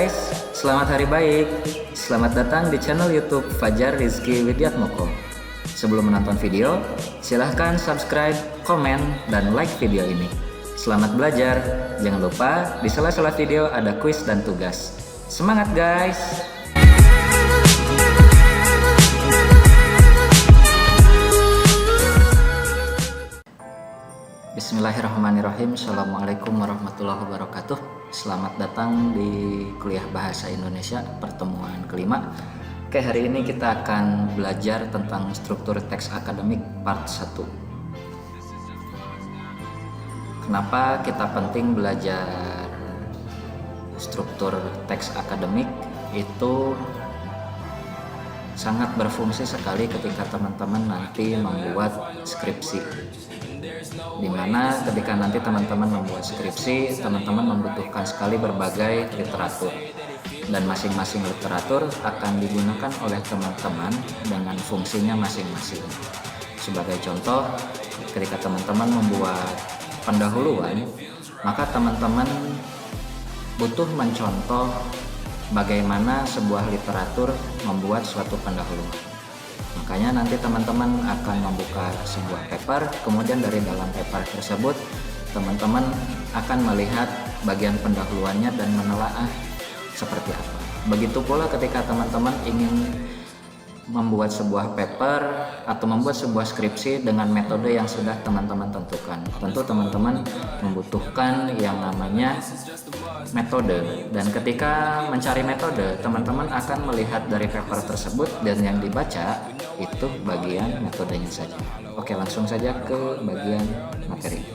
guys, selamat hari baik. Selamat datang di channel YouTube Fajar Rizky Widiatmoko. Sebelum menonton video, silahkan subscribe, komen, dan like video ini. Selamat belajar. Jangan lupa di sela-sela video ada kuis dan tugas. Semangat guys! Bismillahirrahmanirrahim. Assalamualaikum warahmatullahi wabarakatuh. Selamat datang di kuliah bahasa Indonesia pertemuan kelima. Oke, hari ini kita akan belajar tentang struktur teks akademik part 1. Kenapa kita penting belajar struktur teks akademik? Itu sangat berfungsi sekali ketika teman-teman nanti membuat skripsi, dimana ketika nanti teman-teman membuat skripsi, teman-teman membutuhkan sekali berbagai literatur, dan masing-masing literatur akan digunakan oleh teman-teman dengan fungsinya masing-masing. Sebagai contoh, ketika teman-teman membuat pendahuluan, maka teman-teman butuh mencontoh bagaimana sebuah literatur membuat suatu pendahuluan. Makanya nanti teman-teman akan membuka sebuah paper, kemudian dari dalam paper tersebut teman-teman akan melihat bagian pendahuluannya dan menelaah seperti apa. Begitu pula ketika teman-teman ingin membuat sebuah paper atau membuat sebuah skripsi dengan metode yang sudah teman-teman tentukan. Tentu teman-teman membutuhkan yang namanya metode, dan ketika mencari metode, teman-teman akan melihat dari paper tersebut dan yang dibaca itu bagian metodenya saja. Oke, langsung saja ke bagian materi.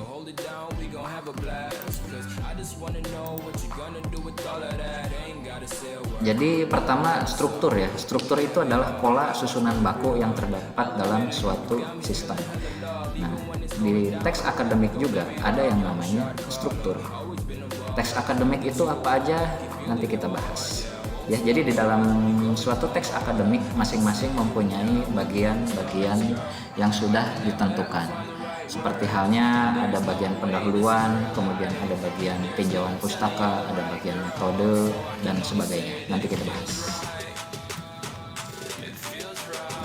Jadi pertama, struktur ya. Struktur itu adalah pola susunan baku yang terdapat dalam suatu sistem. Nah, di teks akademik juga ada yang namanya struktur. Teks akademik itu apa aja nanti kita bahas. Ya, jadi di dalam suatu teks akademik masing-masing mempunyai bagian-bagian yang sudah ditentukan. Seperti halnya ada bagian pendahuluan, kemudian ada bagian tinjauan pustaka, ada bagian metode, dan sebagainya. Nanti kita bahas.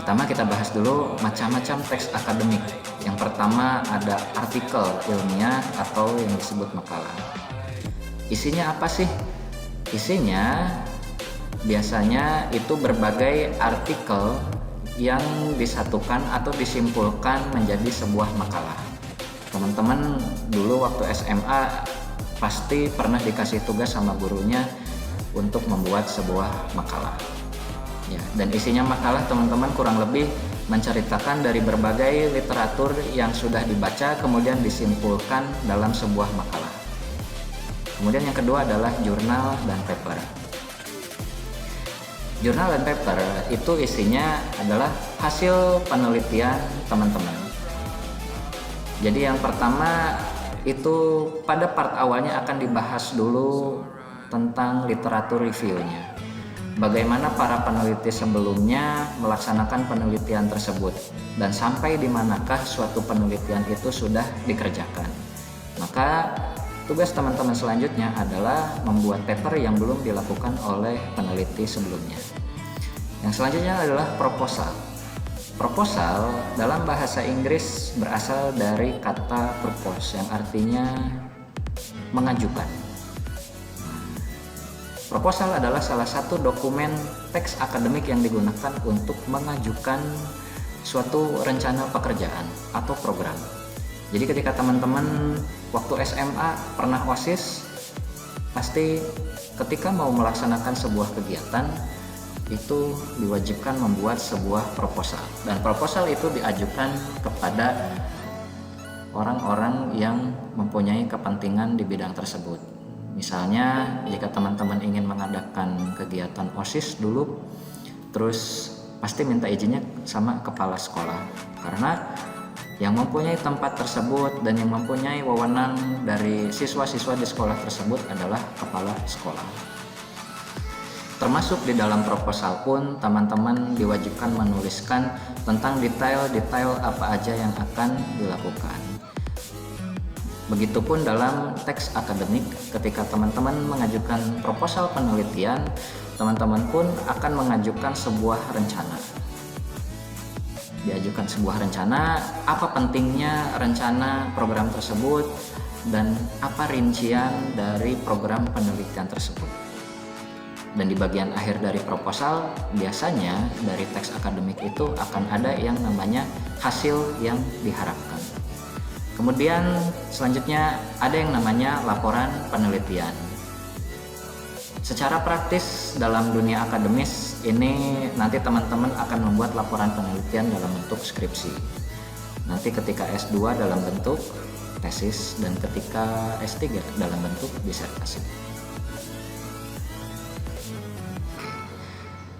Pertama kita bahas dulu macam-macam teks akademik. Yang pertama ada artikel ilmiah atau yang disebut makalah. Isinya apa sih? Isinya biasanya itu berbagai artikel yang disatukan atau disimpulkan menjadi sebuah makalah. Teman-teman dulu waktu SMA pasti pernah dikasih tugas sama gurunya untuk membuat sebuah makalah. Ya, dan isinya makalah teman-teman kurang lebih menceritakan dari berbagai literatur yang sudah dibaca kemudian disimpulkan dalam sebuah makalah. Kemudian yang kedua adalah jurnal dan paper. Jurnal dan paper itu isinya adalah hasil penelitian teman-teman. Jadi yang pertama itu pada part awalnya akan dibahas dulu tentang literatur reviewnya. Bagaimana para peneliti sebelumnya melaksanakan penelitian tersebut dan sampai di manakah suatu penelitian itu sudah dikerjakan. Maka tugas teman-teman selanjutnya adalah membuat paper yang belum dilakukan oleh peneliti sebelumnya. Yang selanjutnya adalah proposal. Proposal dalam bahasa Inggris berasal dari kata propose yang artinya mengajukan. Proposal adalah salah satu dokumen teks akademik yang digunakan untuk mengajukan suatu rencana pekerjaan atau program. Jadi ketika teman-teman waktu SMA pernah OSIS, pasti ketika mau melaksanakan sebuah kegiatan itu diwajibkan membuat sebuah proposal, dan proposal itu diajukan kepada orang-orang yang mempunyai kepentingan di bidang tersebut. Misalnya jika teman-teman ingin mengadakan kegiatan OSIS dulu, terus pasti minta izinnya sama kepala sekolah, karena yang mempunyai tempat tersebut dan yang mempunyai wewenang dari siswa-siswa di sekolah tersebut adalah kepala sekolah. Termasuk di dalam proposal pun teman-teman diwajibkan menuliskan tentang detail-detail apa aja yang akan dilakukan. Begitupun dalam teks akademik, ketika teman-teman mengajukan proposal penelitian, teman-teman pun akan mengajukan sebuah rencana. Diajukan sebuah rencana, apa pentingnya rencana program tersebut, dan apa rincian dari program penelitian tersebut. Dan di bagian akhir dari proposal, biasanya dari teks akademik itu akan ada yang namanya hasil yang diharapkan. Kemudian selanjutnya ada yang namanya laporan penelitian. Secara praktis dalam dunia akademis ini nanti teman-teman akan membuat laporan penelitian dalam bentuk skripsi. Nanti ketika S2 dalam bentuk tesis dan ketika S3 dalam bentuk disertasi.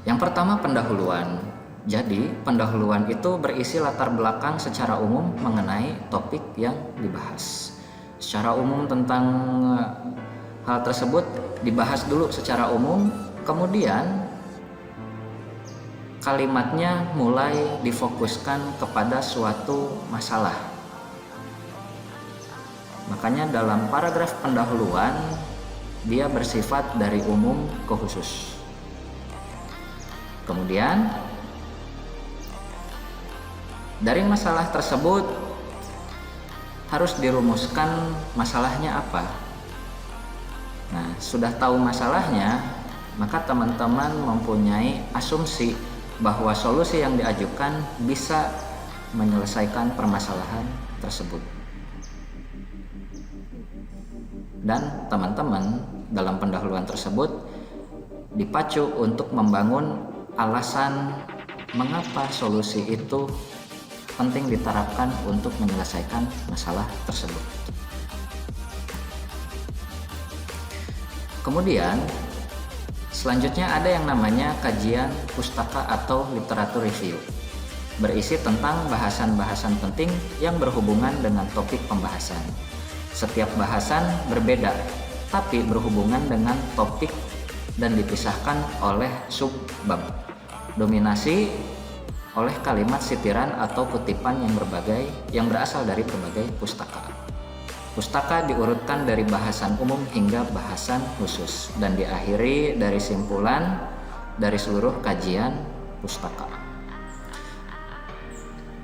Yang pertama, pendahuluan. Jadi, pendahuluan itu berisi latar belakang secara umum mengenai topik yang dibahas. Secara umum tentang hal tersebut dibahas dulu secara umum, kemudian kalimatnya mulai difokuskan kepada suatu masalah. Makanya dalam paragraf pendahuluan dia bersifat dari umum ke khusus. Kemudian dari masalah tersebut harus dirumuskan masalahnya apa. Nah, sudah tahu masalahnya, maka teman-teman mempunyai asumsi bahwa solusi yang diajukan bisa menyelesaikan permasalahan tersebut. Dan teman-teman dalam pendahuluan tersebut dipacu untuk membangun alasan mengapa solusi itu penting diterapkan untuk menyelesaikan masalah tersebut. Kemudian selanjutnya ada yang namanya kajian pustaka atau literatur review, berisi tentang bahasan-bahasan penting yang berhubungan dengan topik pembahasan. Setiap bahasan berbeda tapi berhubungan dengan topik dan dipisahkan oleh subbab. Dominasi oleh kalimat sitiran atau kutipan yang berasal dari berbagai pustaka. Pustaka diurutkan dari bahasan umum hingga bahasan khusus dan diakhiri dari simpulan dari seluruh kajian pustaka.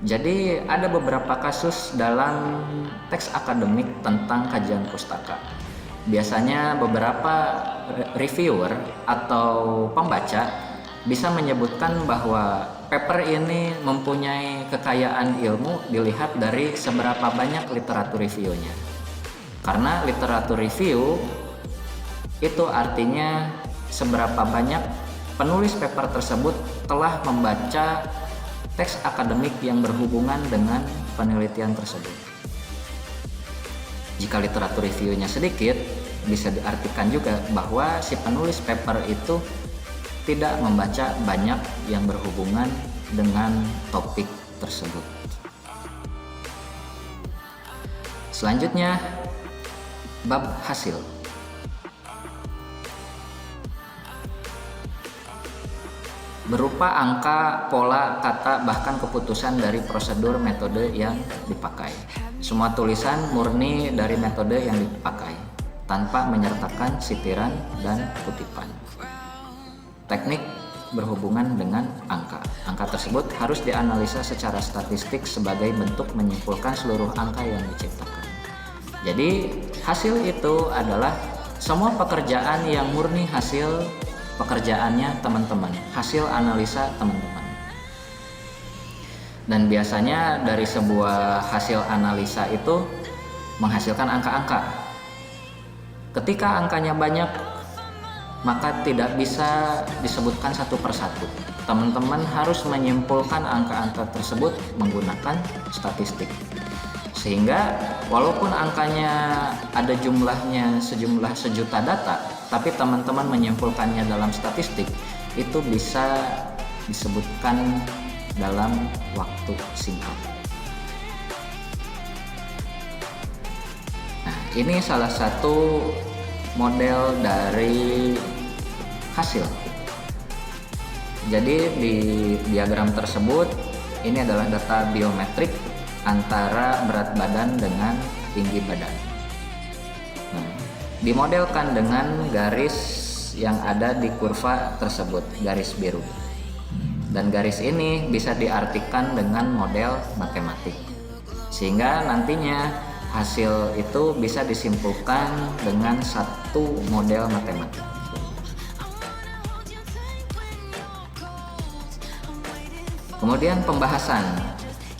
Jadi ada beberapa kasus dalam teks akademik tentang kajian pustaka. Biasanya beberapa reviewer atau pembaca bisa menyebutkan bahwa paper ini mempunyai kekayaan ilmu dilihat dari seberapa banyak literatur reviewnya. Karena literatur review itu artinya seberapa banyak penulis paper tersebut telah membaca teks akademik yang berhubungan dengan penelitian tersebut. Jika literatur reviewnya sedikit, bisa diartikan juga bahwa si penulis paper itu tidak membaca banyak yang berhubungan dengan topik tersebut. Selanjutnya, bab hasil. Berupa angka, pola, kata, bahkan keputusan dari prosedur metode yang dipakai. Semua tulisan murni dari metode yang dipakai, tanpa menyertakan sitiran dan kutipan. Teknik berhubungan dengan angka. Angka tersebut harus dianalisa secara statistik sebagai bentuk menyimpulkan seluruh angka yang diciptakan. Jadi hasil itu adalah semua pekerjaan yang murni hasil pekerjaannya teman-teman, hasil analisa teman-teman. Dan biasanya dari sebuah hasil analisa itu menghasilkan angka-angka. Ketika angkanya banyak, maka tidak bisa disebutkan satu persatu. Teman-teman harus menyimpulkan angka-angka tersebut menggunakan statistik. Sehingga walaupun angkanya ada jumlahnya sejumlah sejuta data, tapi teman-teman menyimpulkannya dalam statistik, itu bisa disebutkan dalam waktu singkat. Nah, ini salah satu model dari hasil. Jadi di diagram tersebut ini adalah data biometrik antara berat badan dengan tinggi badan. Nah, dimodelkan dengan garis yang ada di kurva tersebut, garis biru. Dan garis ini bisa diartikan dengan model matematik. Sehingga nantinya hasil itu bisa disimpulkan dengan satu model matematik. Kemudian pembahasan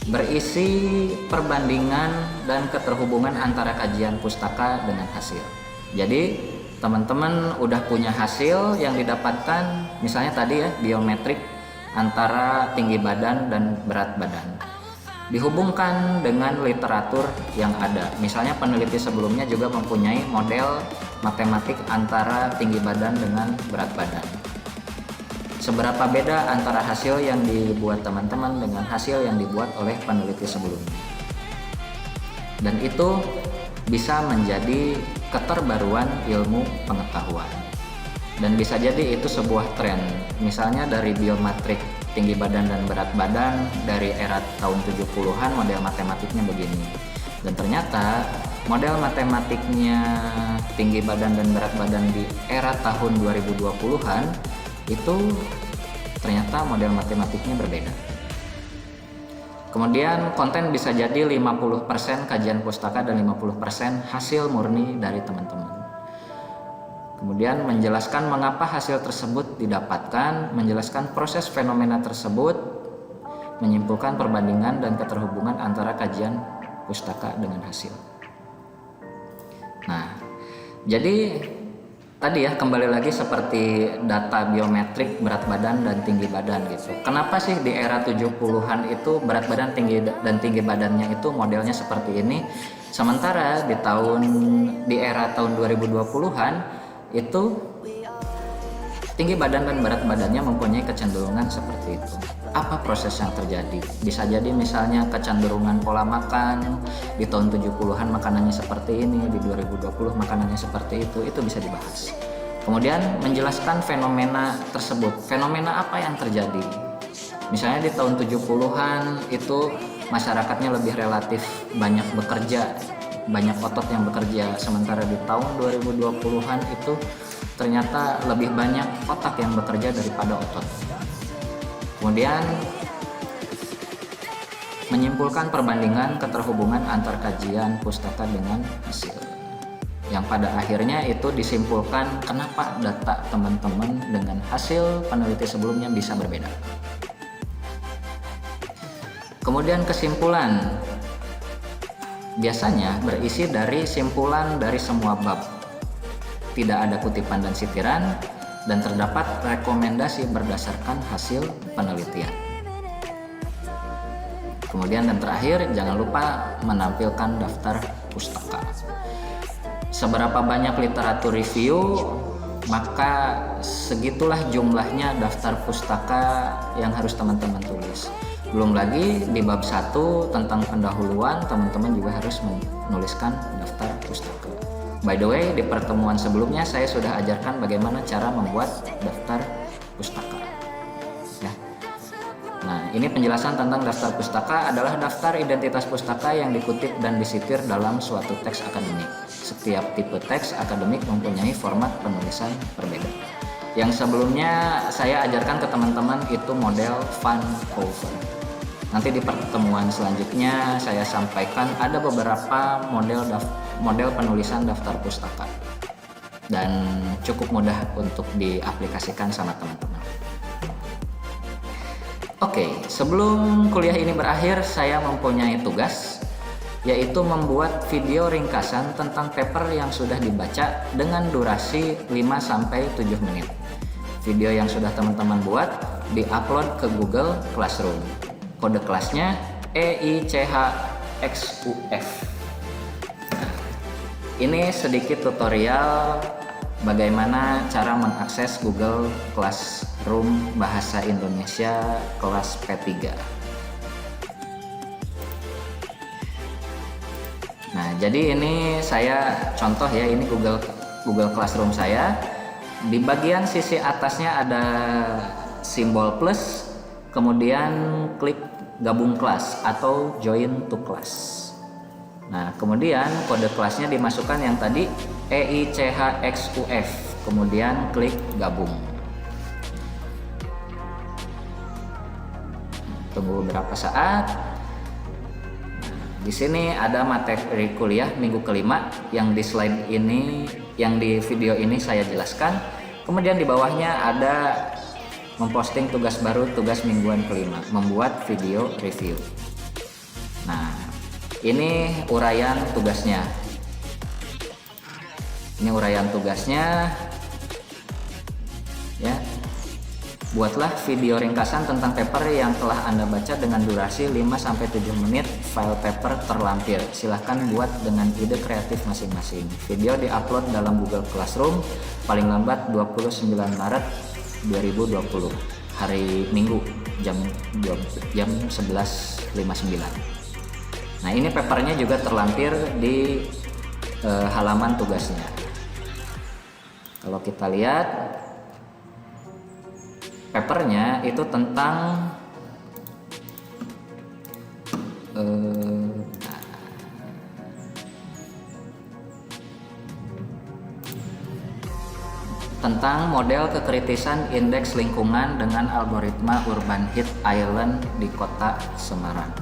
berisi perbandingan dan keterhubungan antara kajian pustaka dengan hasil. Jadi teman-teman udah punya hasil yang didapatkan, misalnya tadi ya, biometrik antara tinggi badan dan berat badan, dihubungkan dengan literatur yang ada. Misalnya peneliti sebelumnya juga mempunyai model matematik antara tinggi badan dengan berat badan. Seberapa beda antara hasil yang dibuat teman-teman dengan hasil yang dibuat oleh peneliti sebelumnya. Dan itu bisa menjadi keterbaruan ilmu pengetahuan. Dan bisa jadi itu sebuah tren. Misalnya dari biometrik tinggi badan dan berat badan dari era tahun 70-an model matematiknya begini. Dan ternyata model matematiknya tinggi badan dan berat badan di era tahun 2020-an itu ternyata model matematiknya berbeda. Kemudian konten bisa jadi 50% kajian pustaka dan 50% hasil murni dari teman-teman. Kemudian menjelaskan mengapa hasil tersebut didapatkan, menjelaskan proses fenomena tersebut, menyimpulkan perbandingan dan keterhubungan antara kajian pustaka dengan hasil. Nah, jadi tadi ya, kembali lagi seperti data biometrik berat badan dan tinggi badan gitu. Kenapa sih di era 70-an itu berat badan tinggi dan tinggi badannya itu modelnya seperti ini, sementara di era tahun 2020-an itu tinggi badan dan berat badannya mempunyai kecenderungan seperti itu. Apa proses yang terjadi? Bisa jadi misalnya kecenderungan pola makan, di tahun 70-an makanannya seperti ini, di 2020 makanannya seperti itu bisa dibahas. Kemudian menjelaskan fenomena tersebut. Fenomena apa yang terjadi? Misalnya di tahun 70-an itu masyarakatnya lebih relatif banyak bekerja, banyak otot yang bekerja, sementara di tahun 2020-an itu ternyata lebih banyak otak yang bekerja daripada otot. Kemudian menyimpulkan perbandingan keterhubungan antar kajian pustaka dengan hasil, yang pada akhirnya itu disimpulkan kenapa data teman-teman dengan hasil peneliti sebelumnya bisa berbeda. Kemudian kesimpulan biasanya berisi dari simpulan dari semua bab. Tidak ada kutipan dan sitiran, dan terdapat rekomendasi berdasarkan hasil penelitian. Kemudian dan terakhir, jangan lupa menampilkan daftar pustaka. Seberapa banyak literatur review, maka segitulah jumlahnya daftar pustaka yang harus teman-teman tulis. Belum lagi di bab 1 tentang pendahuluan, teman-teman juga harus menuliskan daftar pustaka. By the way, di pertemuan sebelumnya saya sudah ajarkan bagaimana cara membuat daftar pustaka. Ya. Nah, ini penjelasan tentang daftar pustaka adalah daftar identitas pustaka yang dikutip dan disitir dalam suatu teks akademik. Setiap tipe teks akademik mempunyai format penulisan berbeda. Yang sebelumnya saya ajarkan ke teman-teman itu model Vancouver. Nanti di pertemuan selanjutnya saya sampaikan ada beberapa model penulisan daftar pustaka dan cukup mudah untuk diaplikasikan sama teman-teman. Oke, sebelum kuliah ini berakhir saya mempunyai tugas, yaitu membuat video ringkasan tentang paper yang sudah dibaca dengan durasi 5-7 menit. Video yang sudah teman-teman buat diupload ke Google Classroom. Kode kelasnya EICHXUF. Nah, ini sedikit tutorial bagaimana cara mengakses Google Classroom Bahasa Indonesia kelas P3. Nah, jadi ini saya contoh ya, ini Google Classroom saya. Di bagian sisi atasnya ada simbol plus, kemudian klik gabung kelas atau join to class. Nah, kemudian kode kelasnya dimasukkan yang tadi EICHXUF, kemudian klik gabung. Tunggu beberapa saat. Di sini ada materi kuliah minggu kelima yang di slide ini, yang di video ini saya jelaskan. Kemudian di bawahnya ada memposting tugas baru, tugas mingguan kelima, membuat video review. Nah, ini uraian tugasnya. Ini uraian tugasnya. Ya. Buatlah video ringkasan tentang paper yang telah Anda baca dengan durasi 5-7 menit. File paper terlampir. Silahkan buat dengan ide kreatif masing-masing. Video diupload dalam Google Classroom paling lambat 29 Maret 2020. Hari Minggu jam 11.59. Nah, ini papernya juga terlampir di halaman tugasnya. Kalau kita lihat papernya itu tentang model kekritisan indeks lingkungan dengan algoritma urban heat island di kota Semarang.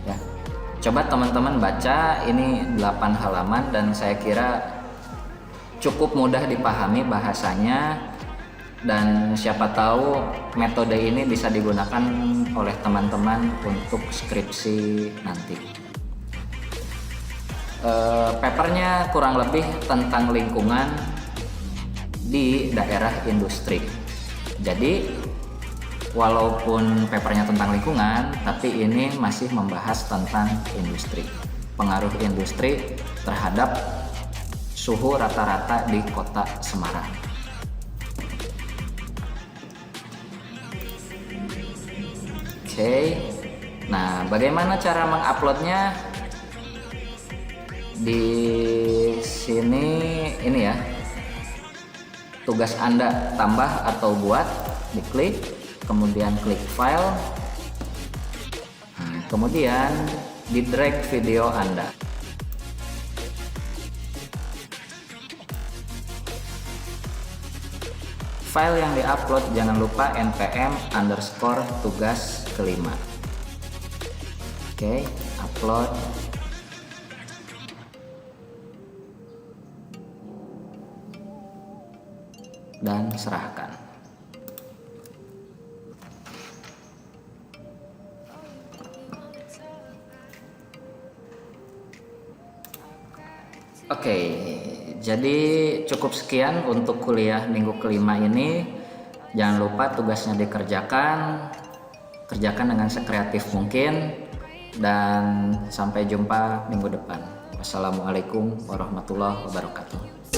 Ya, coba teman-teman baca, ini 8 halaman dan saya kira cukup mudah dipahami bahasanya. Dan siapa tahu metode ini bisa digunakan oleh teman-teman untuk skripsi nanti. Papernya kurang lebih tentang lingkungan di daerah industri. Jadi walaupun papernya tentang lingkungan, tapi ini masih membahas tentang industri. Pengaruh industri terhadap suhu rata-rata di kota Semarang. Oke, nah bagaimana cara menguploadnya? Di sini ini ya, tugas Anda tambah atau buat, diklik, kemudian klik file, kemudian di drag video Anda. File yang diupload jangan lupa npm_tugas kelima. Oke, upload. Dan serahkan. Oke, jadi cukup sekian untuk kuliah minggu kelima ini. Jangan lupa tugasnya dikerjakan. Kerjakan dengan sekreatif mungkin, dan sampai jumpa minggu depan. Wassalamualaikum warahmatullahi wabarakatuh.